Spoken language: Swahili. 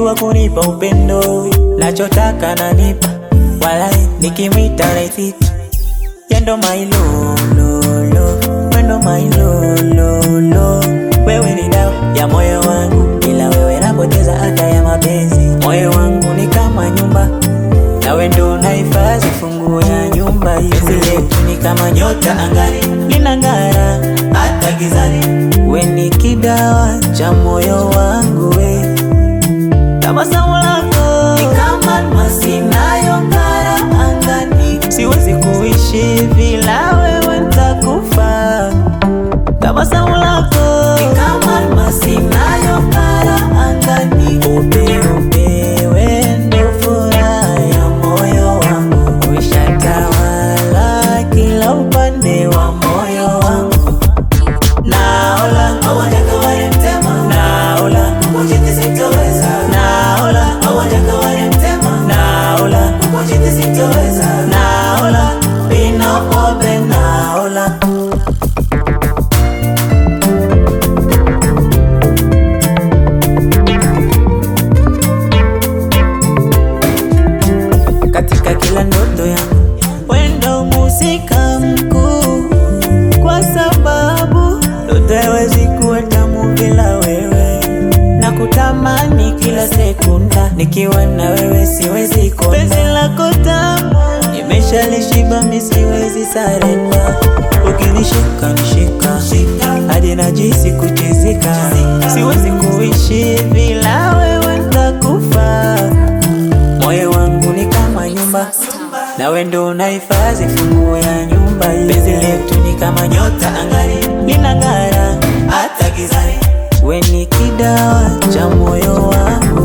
anajua kunipa upendo, nachotaka nanipa, walai nikimwita naifika. Yendo my lolo, wendo my lolo. Wewe ni dawa ya moyo wangu, bila wewe napoteza hata ya mapenzi. Moyo wangu ni kama nyumba, nawe ndo unahifadhi funguo ya nyumba hiyo. Penzi letu ni kama nyota angani, linang'ara hata gizani. We ni kidawa cha moyo wangu we, tabasamu lako ni kama almasi inayong'ara angani. Siwezi kuishi bila wewe, nitakufa. Tabasamu lako ni kama almasi inayong'ara angani. Upe we ndo furaha ya moyo wangu, ushatawala kila upande wa moyo wangu. Naola hawajaka wale mtema, naola kukujiti sitoweza. Naola hawajaka wale mtema, naola kukujiti sitoweza. Naola inokobe, naola katika kila ndoto yangu, wendo musika mkuu, kwa sababu ndoto haiwezi kuwa tamu bila wewe. Na kutamani kila sekunda, nikiwa na wewe siwezi kona. Penzi lako tamu, nimeshalishiba mimi siwezi sarenda. Ukinishika nishika, hadi najisi kuchizika. Siwezi kuishi bila wewe, nitakufa. Moyo wangu ni kama nyumba, nawe ndo unahifadhi funguo ya nyumba hiyo. Penzi letu ni kama nyota angani, linang'ara hata gizani. We ni kidawa cha moyo wangu.